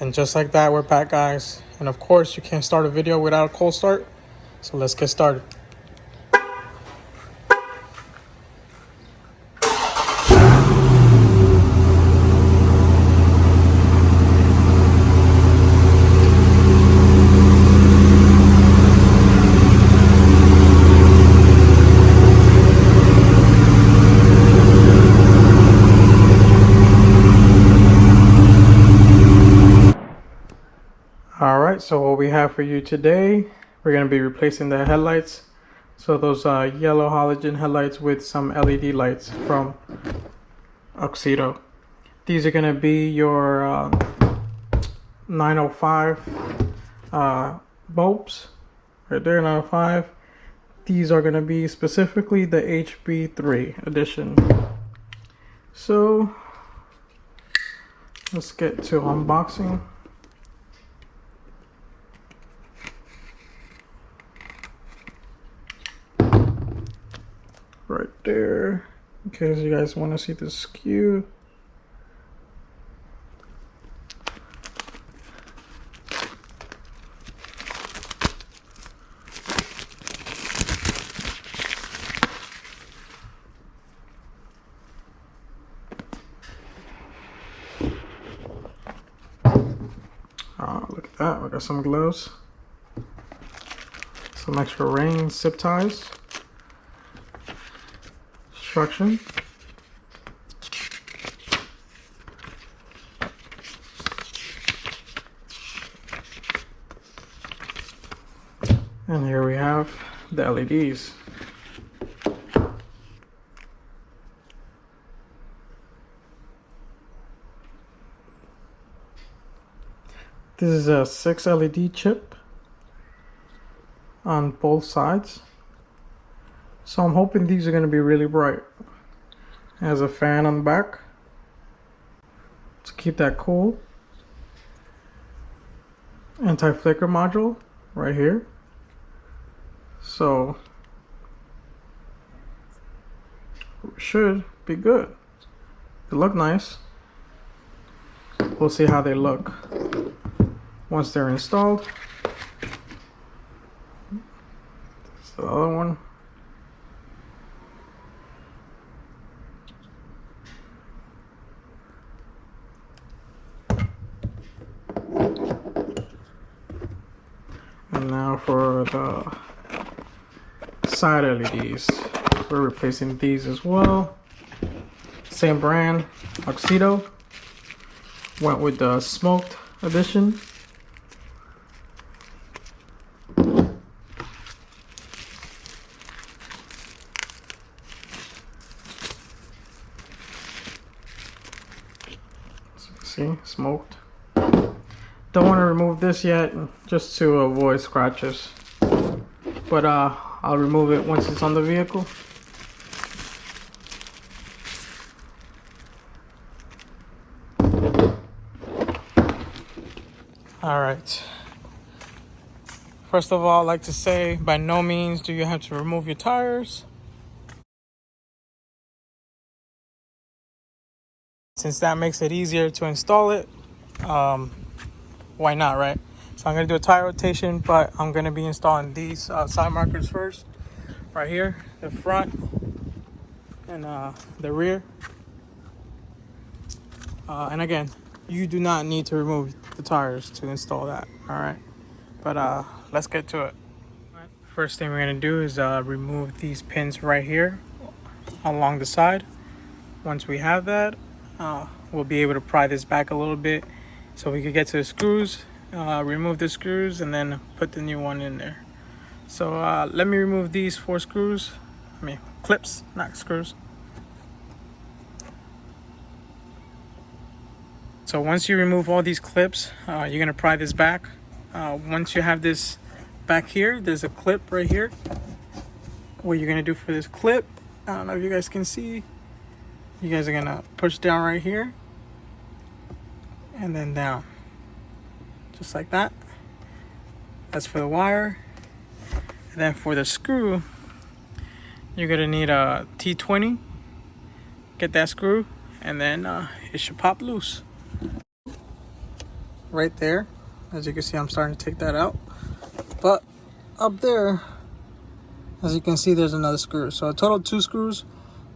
And just like that, we're back, guys. And of course, you can't start a video without a cold start. So let's get started. Alright, so what we have for you today, we're going to be replacing the headlights. So those yellow halogen headlights with some LED lights from Auxito. These are going to be your 905 bulbs. Right there, 905. These are going to be specifically the HB3 edition. So let's get to unboxing. Right there, in case you guys want to see the skew. Look at that, we got some gloves, some extra ring zip ties, instruction, and here we have the LEDs. This is a 6 LED chip on both sides. So I'm hoping these are going to be really bright. It has a fan on the back to keep that cool. Anti-flicker module right here. So it should be good. They look nice. We'll see how they look once they're installed. There's the other one. And now for the side LEDs, we're replacing these as well. Same brand, Auxito. Went with the smoked edition. See, smoked. Don't want to remove this yet, just to avoid scratches. But I'll remove it once it's on the vehicle. All right. First of all, I'd like to say, by no means do you have to remove your tires. Since that makes it easier to install it, why not, right? So I'm gonna do a tire rotation, but I'm gonna be installing these side markers first. Right here, the front and the rear. And again, you do not need to remove the tires to install that, all right? But let's get to it. First thing we're gonna do is remove these pins right here along the side. Once we have that, we'll be able to pry this back a little bit so we can get to the screws, remove the screws, and then put the new one in there. So let me remove these 4 screws, clips, not screws. So once you remove all these clips, you're gonna pry this back. Once you have this back here, there's a clip right here. What you're gonna do for this clip, I don't know if you guys can see, you guys are gonna push down right here and then down, just like that. That's for the wire. And then for the screw, you're gonna need a T20. Get that screw, and then it should pop loose. right there. As you can see, I'm starting to take that out. But up there, as you can see, there's another screw. So a total of 2 screws.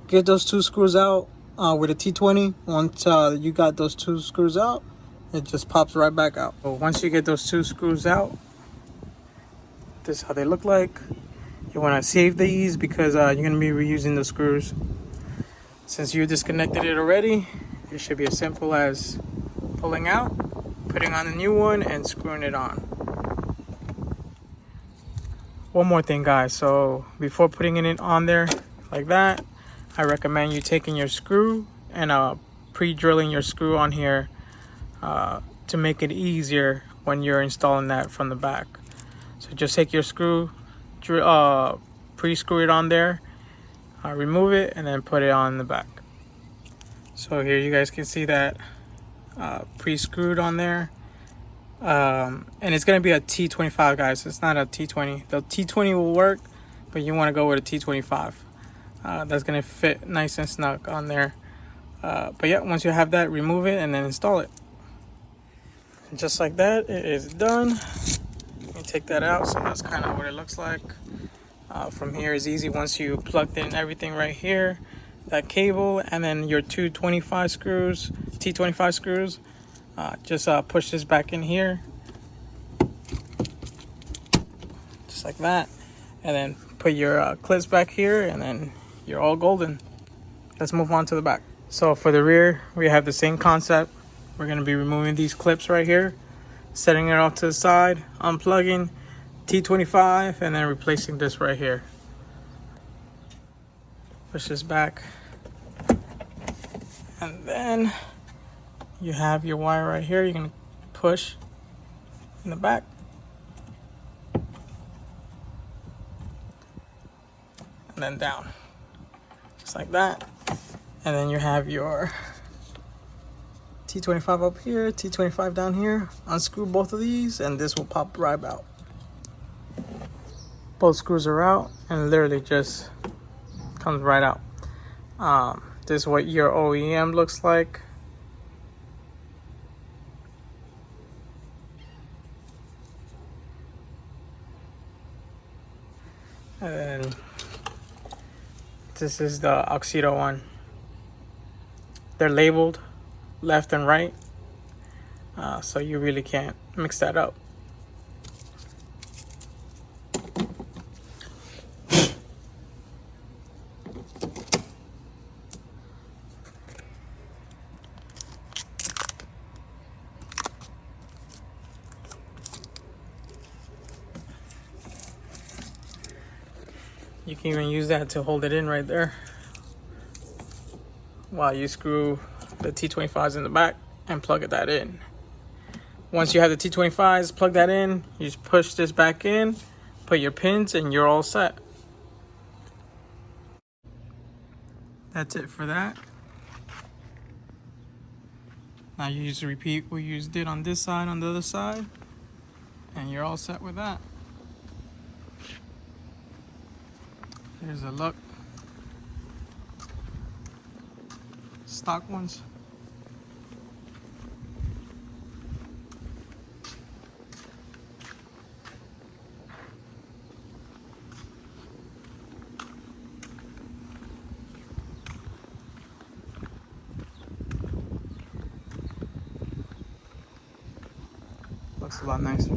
Get those 2 screws out with a T20. Once you got those 2 screws out, it just pops right back out. So once you get those 2 screws out, this is how they look like. You want to save these because you're going to be reusing the screws. Since you disconnected it already, it should be as simple as pulling out, putting on a new one, and screwing it on. One more thing, guys. So before putting it on there like that, I recommend you taking your screw and pre-drilling your screw on here to make it easier when you're installing that from the back. So just take your screw, pre-screw it on there, remove it, and then put it on the back. So here you guys can see that pre-screwed on there. And it's going to be a T25, guys. It's not a T20. The T20 will work, but you want to go with a T25. That's going to fit nice and snug on there. But yeah, once you have that, remove it and then install it. And just like that, it is done. You take that out. So that's kind of what it looks like. From here is easy. Once you plugged in everything right here, that cable, and then your 225 screws, T25 screws, just push this back in here, just like that, and then put your clips back here, and then you're all golden. Let's move on to the back. So for the rear, we have the same concept. We're going to be removing these clips right here, setting it off to the side, unplugging T25, and then replacing this right here. Push this back, and then you have your wire right here. You're going to push in the back, and then down, just like that. And then you have your T25 up here, T25 down here. Unscrew both of these, and this will pop right out. Both screws are out, and literally just comes right out. This is what your OEM looks like. And this is the Auxito one. They're labeled left and right, so you really can't mix that up. You can even use that to hold it in right there while you screw the T25s in the back and plug that in. Once you have the T25s, plug that in, you just push this back in, put your pins, and you're all set. That's it for that. Now you just repeat what you just did on this side, on the other side, and you're all set with that. Here's a look. Stock ones. Looks a lot nicer.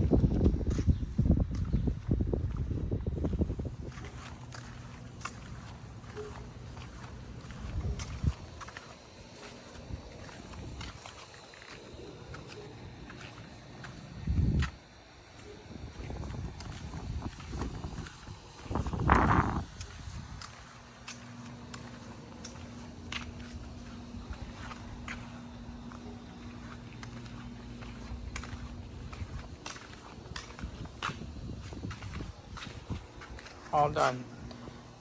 All done.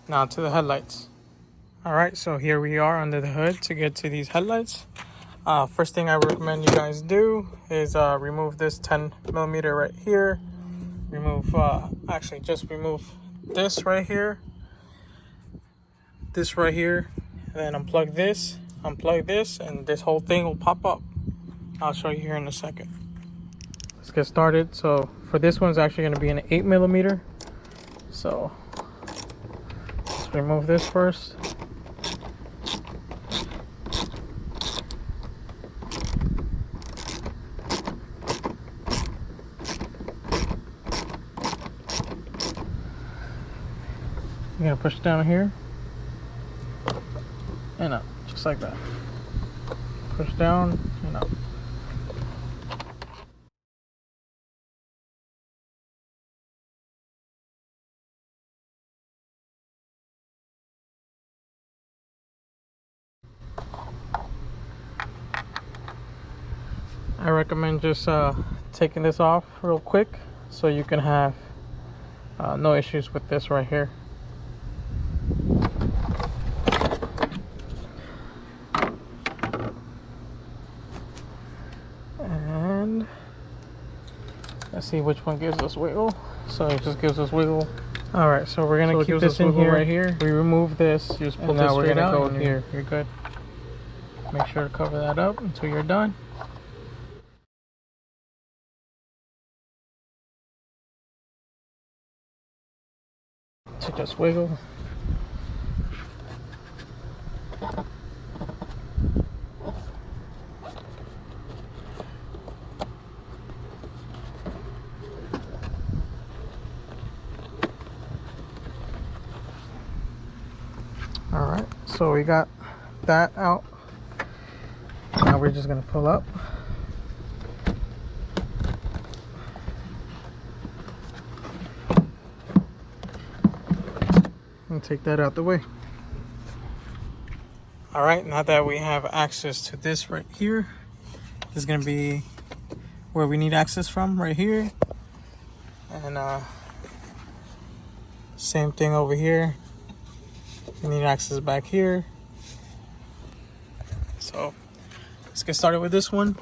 Now to the headlights. All right, so here we are under the hood to get to these headlights. First thing I recommend you guys do is remove this 10mm right here. Remove, actually just remove this right here, and then unplug this, and this whole thing will pop up. I'll show you here in a second. let's get started. So for this one's actually going to be an 8mm. So let's remove this first. You're going to push it down here and up, just like that. Push down and up. I recommend just taking this off real quick so you can have no issues with this right here. And let's see which one gives us wiggle. So it just gives us wiggle. All right, so we're gonna keep this in here. Right here. We remove this. You just pull this straight out. We're gonna go here. You're good. Make sure to cover that up until you're done. To just wiggle. All right, so we got that out. Now we're just gonna pull up. And take that out the way. All right, now that we have access to this right here, this is gonna be where we need access from, right here. And same thing over here. We need access back here. So let's get started with this one.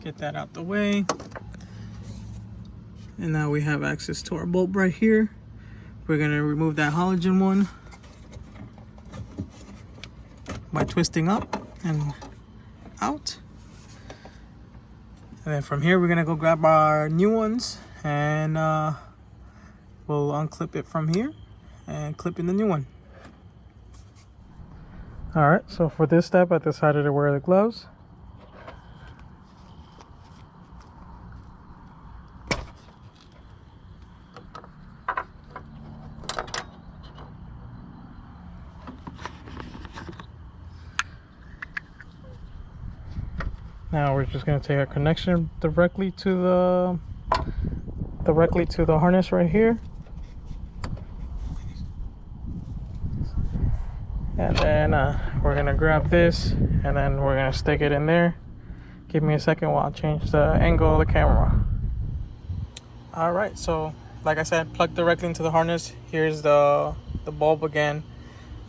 Get that out the way. And now we have access to our bulb right here. We're gonna remove that halogen one by twisting up and out. And then from here, we're gonna go grab our new ones and we'll unclip it from here and clip in the new one. All right, so for this step, I decided to wear the gloves. Now we're just going to take a connection directly to the harness right here. And then we're going to grab this and then we're going to stick it in there. Give me a second while I change the angle of the camera. All right, so like I said, plug directly into the harness. Here's the bulb again.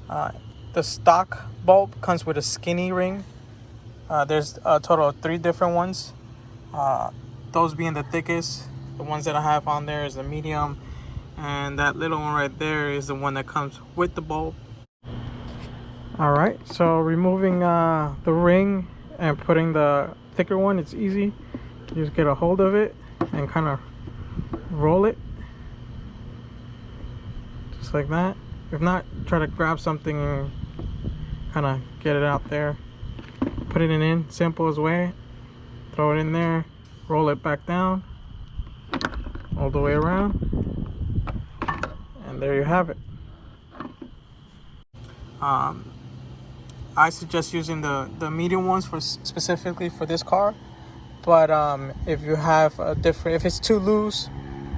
The stock bulb comes with a skinny ring. There's a total of 3 different ones. Those being the thickest. The ones that I have on there is the medium, and that little one right there is the one that comes with the bulb. All right, so removing the ring and putting the thicker one, it's easy. You just get a hold of it and kind of roll it just like that. If not, try to grab something and kind of get it out there. Put it in simplest way. Throw it in there, roll it back down all the way around, and there you have it. I suggest using the medium ones for specifically for this car, but if you have a different, if it's too loose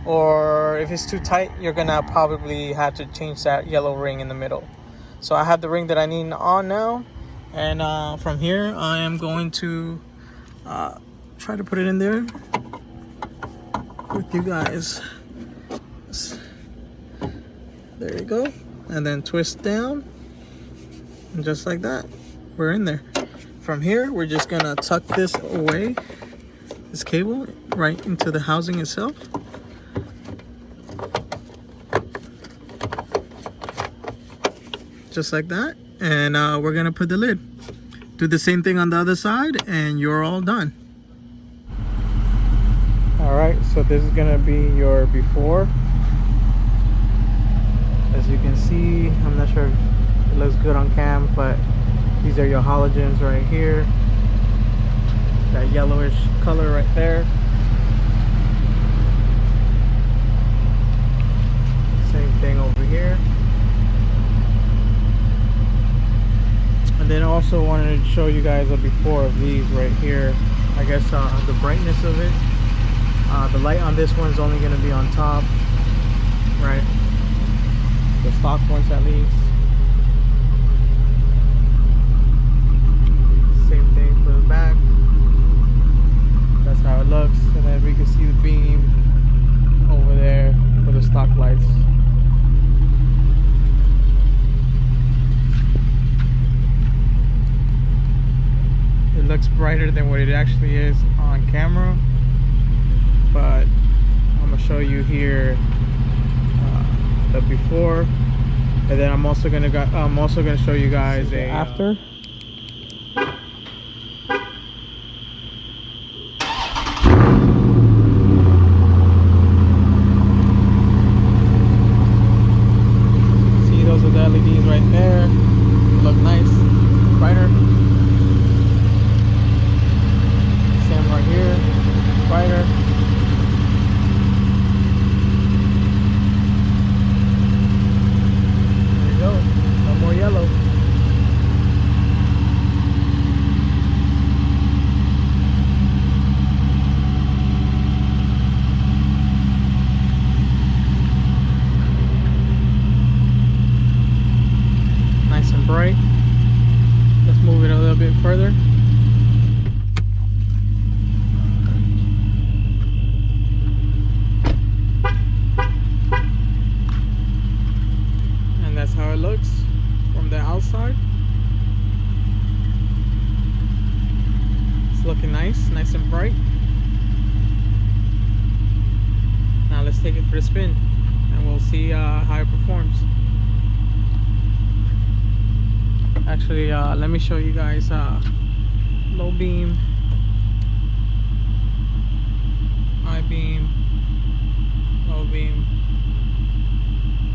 or if it's too tight, you're gonna probably have to change that yellow ring in the middle. So I have the ring that I need on now, and from here I am going to try to put it in there with you guys. There you go, and then twist down, and just like that, we're in there. From here, we're just gonna tuck this away, this cable, right into the housing itself. Just like that, and we're gonna put the lid. Do the same thing on the other side and you're all done. All right, so this is gonna be your before. As you can see, I'm not sure if it looks good on cam, but these are your halogens right here. That yellowish color right there. Same thing over here. And then I also wanted to show you guys a before of these right here. I guess the brightness of it. The light on this one's only going to be on top, right? The stock ones at least. Same thing for the back. That's how it looks. And then we can see the beam over there for the stock lights. It looks brighter than what it actually is on camera, but I'm gonna show you here the before, and then I'm also gonna show you guys a after. See, those are the LEDs right there. Look nice, brighter. Same right here, brighter. More yellow. Nice and bright. Let's move it a little bit further. And that's how it looks from the outside. It's looking nice and bright. Now let's take it for a spin and we'll see how it performs. Actually, let me show you guys low beam, high beam, low beam,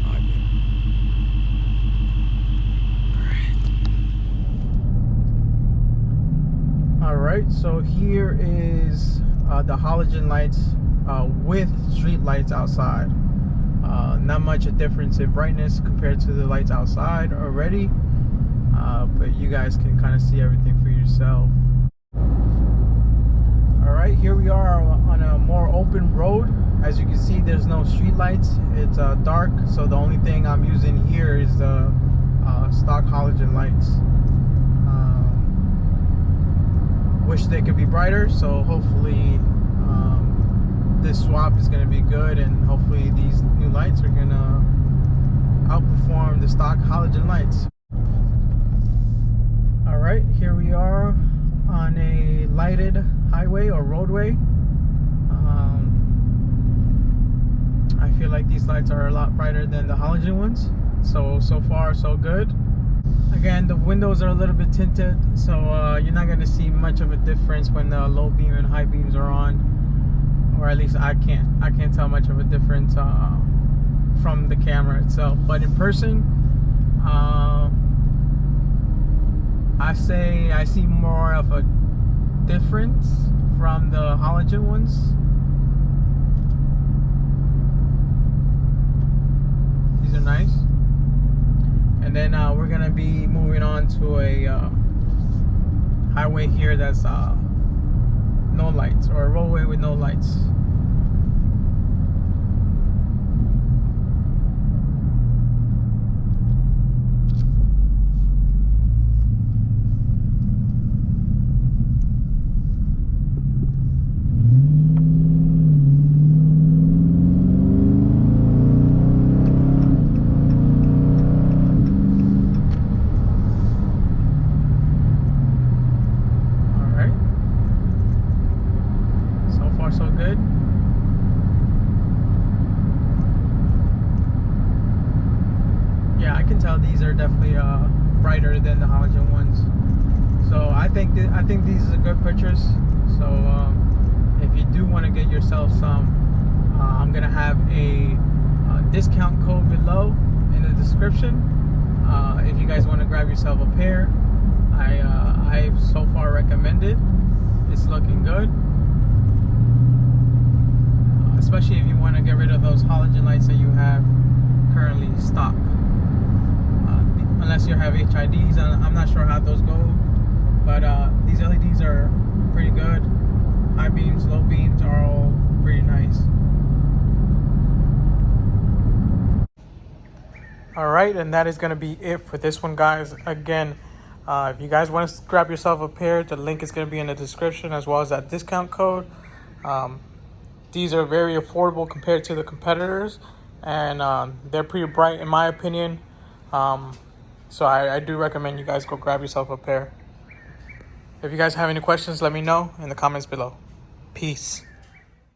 high beam. Alright, so here is the halogen lights with street lights outside. Not much a difference in brightness compared to the lights outside already, but you guys can kind of see everything for yourself. Alright, here we are on a more open road. As you can see, there's no street lights. It's dark, so the only thing I'm using here is the stock halogen lights. Wish they could be brighter, so hopefully this swap is going to be good, and hopefully these new lights are going to outperform the stock halogen lights. Alright, here we are on a lighted highway or roadway. I feel like these lights are a lot brighter than the halogen ones, so far so good. Again, the windows are a little bit tinted, so you're not going to see much of a difference when the low beam and high beams are on, or at least I can't tell much of a difference from the camera itself. But in person, I say I see more of a difference from the halogen ones. These are nice. And then we're gonna be moving on to a highway here that's no lights, or a roadway with no lights. So good. halogen ones. So I think these are good pictures. So if you do want to get yourself some, I'm gonna have a discount code below in the description. If you guys want to grab yourself a pair, I so far recommend it. It's looking good, especially if you want to get rid of those halogen lights that you have currently stock. Unless you have HIDs, I'm not sure how those go, but these LEDs are pretty good. High beams, low beams are all pretty nice. All right, and that is going to be it for this one, guys. Again, if you guys want to grab yourself a pair, the link is going to be in the description, as well as that discount code. These are very affordable compared to the competitors, and they're pretty bright in my opinion. So I do recommend you guys go grab yourself a pair. If you guys have any questions, let me know in the comments below. Peace.